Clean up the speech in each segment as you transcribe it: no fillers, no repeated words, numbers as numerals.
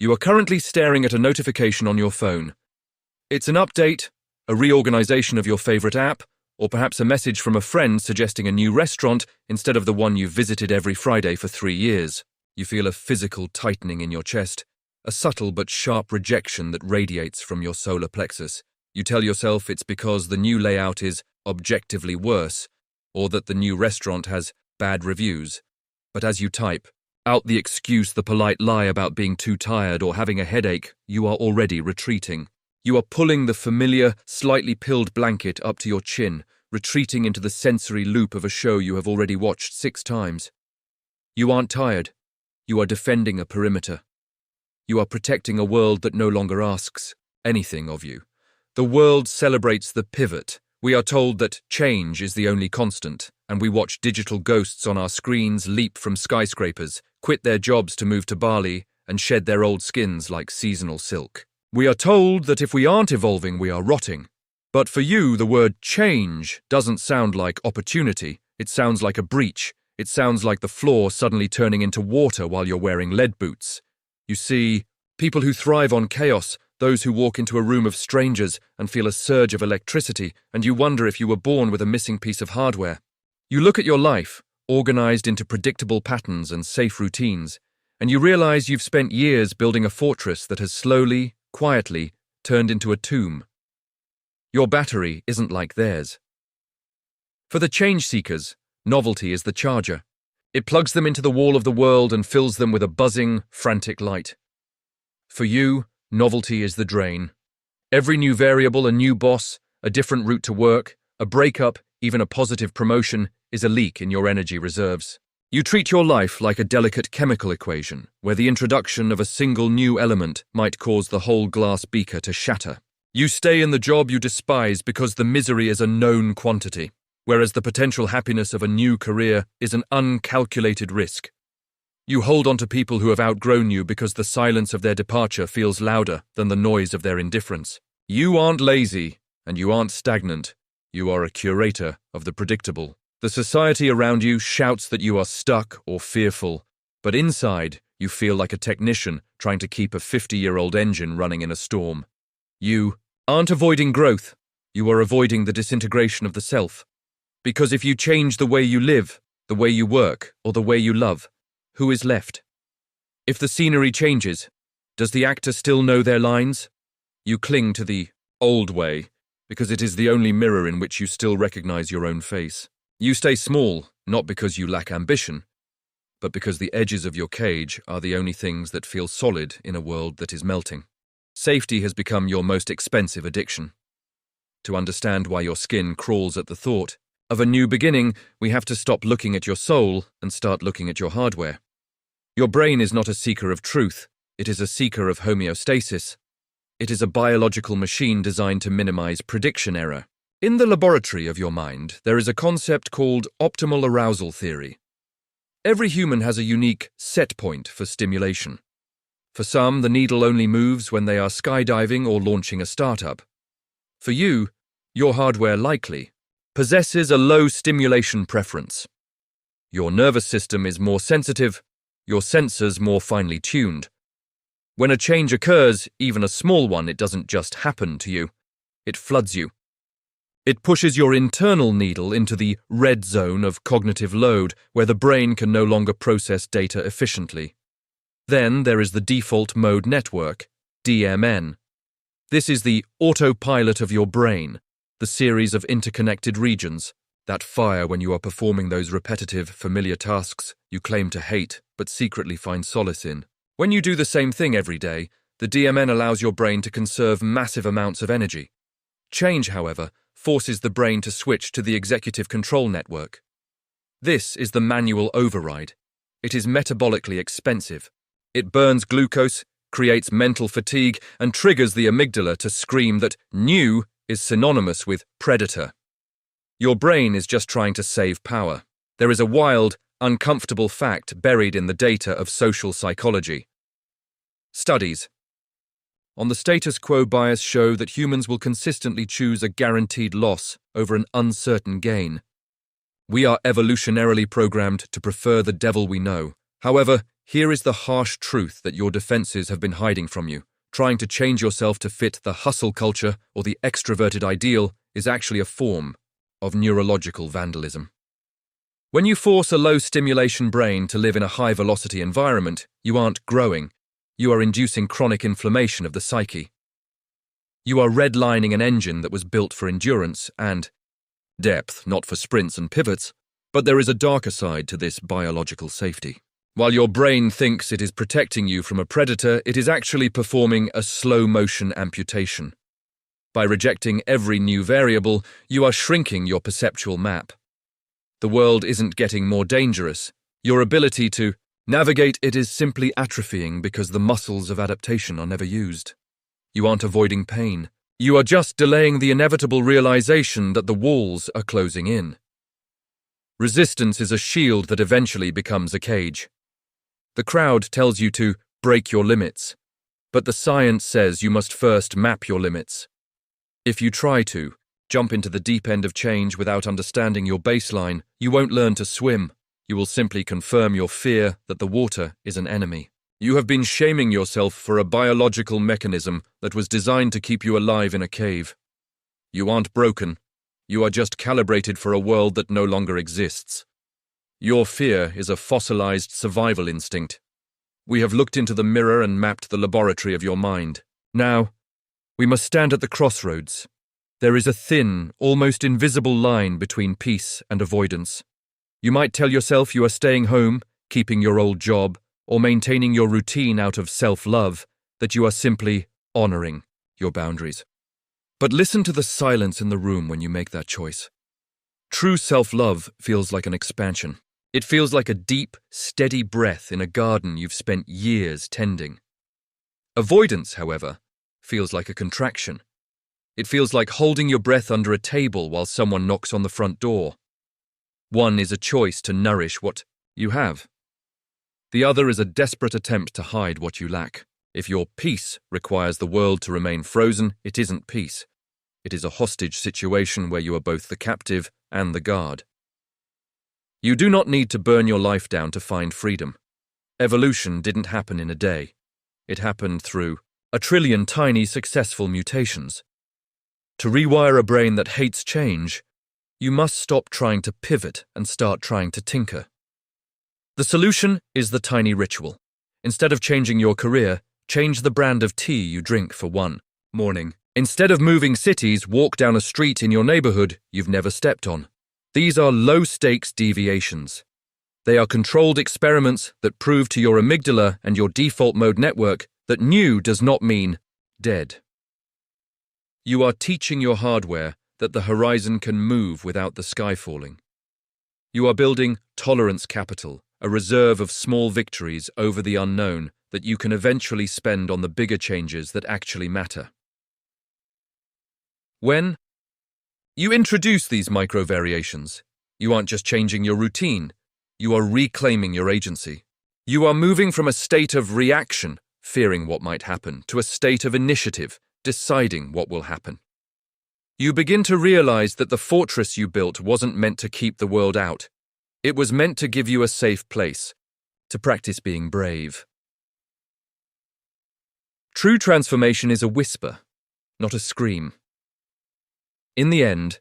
You are currently staring at a notification on your phone. It's an update, a reorganization of your favorite app, or perhaps a message from a friend suggesting a new restaurant instead of the one you've visited every Friday for 3 years. You feel a physical tightening in your chest, a subtle but sharp rejection that radiates from your solar plexus. You tell yourself it's because the new layout is objectively worse, or that the new restaurant has bad reviews. But as you type out the excuse, the polite lie about being too tired or having a headache, you are already retreating. You are pulling the familiar, slightly pilled blanket up to your chin, retreating into the sensory loop of a show you have already watched 6 times. You aren't tired. You are defending a perimeter. You are protecting a world that no longer asks anything of you. The world celebrates the pivot. We are told that change is the only constant, and we watch digital ghosts on our screens leap from skyscrapers, quit their jobs to move to Bali, and shed their old skins like seasonal silk. We are told that if we aren't evolving, we are rotting. But for you, the word change doesn't sound like opportunity. It sounds like a breach. It sounds like the floor suddenly turning into water while you're wearing lead boots. You see, people who thrive on chaos, those who walk into a room of strangers and feel a surge of electricity, and you wonder if you were born with a missing piece of hardware. You look at your life, organized into predictable patterns and safe routines, and you realize you've spent years building a fortress that has slowly, quietly, turned into a tomb. Your battery isn't like theirs. For the change seekers, novelty is the charger. It plugs them into the wall of the world and fills them with a buzzing, frantic light. For you, novelty is the drain. Every new variable, a new boss, a different route to work, a breakup, even a positive promotion, is a leak in your energy reserves. You treat your life like a delicate chemical equation, where the introduction of a single new element might cause the whole glass beaker to shatter. You stay in the job you despise because the misery is a known quantity, whereas the potential happiness of a new career is an uncalculated risk. You hold on to people who have outgrown you because the silence of their departure feels louder than the noise of their indifference. You aren't lazy, and you aren't stagnant. You are a curator of the predictable. The society around you shouts that you are stuck or fearful, but inside, you feel like a technician trying to keep a 50-year-old engine running in a storm. You aren't avoiding growth. You are avoiding the disintegration of the self. Because if you change the way you live, the way you work, or the way you love, who is left? If the scenery changes, does the actor still know their lines? You cling to the old way because it is the only mirror in which you still recognize your own face. You stay small, not because you lack ambition, but because the edges of your cage are the only things that feel solid in a world that is melting. Safety has become your most expensive addiction. To understand why your skin crawls at the thought of a new beginning, we have to stop looking at your soul and start looking at your hardware. Your brain is not a seeker of truth, it is a seeker of homeostasis. It is a biological machine designed to minimize prediction error. In the laboratory of your mind, there is a concept called optimal arousal theory. Every human has a unique set point for stimulation. For some, the needle only moves when they are skydiving or launching a startup. For you, your hardware likely possesses a low stimulation preference. Your nervous system is more sensitive, your sensors more finely tuned. When a change occurs, even a small one, it doesn't just happen to you. It floods you. It pushes your internal needle into the red zone of cognitive load, where the brain can no longer process data efficiently. Then there is the default mode network, DMN. This is the autopilot of your brain, the series of interconnected regions, that fire when you are performing those repetitive, familiar tasks you claim to hate but secretly find solace in. When you do the same thing every day, the DMN allows your brain to conserve massive amounts of energy. Change, however, forces the brain to switch to the executive control network. This is the manual override. It is metabolically expensive. It burns glucose, creates mental fatigue, and triggers the amygdala to scream that new is synonymous with predator. Your brain is just trying to save power. There is a wild, uncomfortable fact buried in the data of social psychology. Studies on the status quo bias show that humans will consistently choose a guaranteed loss over an uncertain gain. We are evolutionarily programmed to prefer the devil we know. However, Here is the harsh truth that your defenses have been hiding from you. Trying to change yourself to fit the hustle culture or the extroverted ideal is actually a form of neurological vandalism. When you force a low-stimulation brain to live in a high-velocity environment, you aren't growing. You are inducing chronic inflammation of the psyche. You are redlining an engine that was built for endurance and depth, not for sprints and pivots. But there is a darker side to this biological safety. While your brain thinks it is protecting you from a predator, it is actually performing a slow-motion amputation. By rejecting every new variable, you are shrinking your perceptual map. The world isn't getting more dangerous. Your ability to navigate it is simply atrophying because the muscles of adaptation are never used. You aren't avoiding pain. You are just delaying the inevitable realization that the walls are closing in. Resistance is a shield that eventually becomes a cage. The crowd tells you to break your limits, but the science says you must first map your limits. If you try to jump into the deep end of change without understanding your baseline, you won't learn to swim. You will simply confirm your fear that the water is an enemy. You have been shaming yourself for a biological mechanism that was designed to keep you alive in a cave. You aren't broken. You are just calibrated for a world that no longer exists. Your fear is a fossilized survival instinct. We have looked into the mirror and mapped the laboratory of your mind. Now, we must stand at the crossroads. There is a thin, almost invisible line between peace and avoidance. You might tell yourself you are staying home, keeping your old job, or maintaining your routine out of self-love, that you are simply honoring your boundaries. But listen to the silence in the room when you make that choice. True self-love feels like an expansion. It feels like a deep, steady breath in a garden you've spent years tending. Avoidance, however, feels like a contraction. It feels like holding your breath under a table while someone knocks on the front door. One is a choice to nourish what you have. The other is a desperate attempt to hide what you lack. If your peace requires the world to remain frozen, it isn't peace. It is a hostage situation where you are both the captive and the guard. You do not need to burn your life down to find freedom. Evolution didn't happen in a day. It happened through 1 trillion tiny successful mutations. To rewire a brain that hates change, you must stop trying to pivot and start trying to tinker. The solution is the tiny ritual. Instead of changing your career, change the brand of tea you drink for one morning. Instead of moving cities, walk down a street in your neighborhood you've never stepped on. These are low-stakes deviations. They are controlled experiments that prove to your amygdala and your default mode network that new does not mean dead. You are teaching your hardware that the horizon can move without the sky falling. You are building tolerance capital, a reserve of small victories over the unknown that you can eventually spend on the bigger changes that actually matter. When you introduce these micro-variations, you aren't just changing your routine, you are reclaiming your agency. You are moving from a state of reaction, fearing what might happen, to a state of initiative, deciding what will happen. You begin to realize that the fortress you built wasn't meant to keep the world out. It was meant to give you a safe place, to practice being brave. True transformation is a whisper, not a scream. In the end,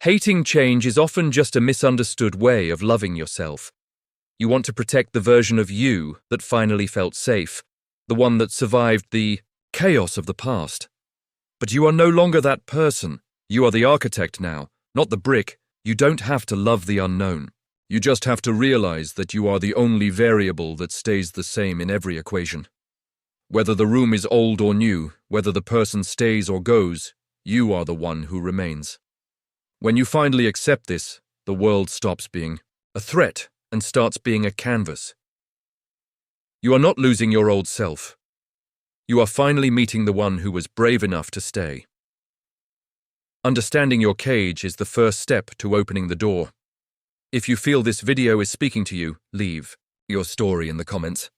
hating change is often just a misunderstood way of loving yourself. You want to protect the version of you that finally felt safe, the one that survived the chaos of the past. But you are no longer that person. You are the architect now, not the brick. You don't have to love the unknown. You just have to realize that you are the only variable that stays the same in every equation. Whether the room is old or new, whether the person stays or goes, you are the one who remains. When you finally accept this, the world stops being a threat and starts being a canvas. You are not losing your old self. You are finally meeting the one who was brave enough to stay. Understanding your cage is the first step to opening the door. If you feel this video is speaking to you, leave your story in the comments.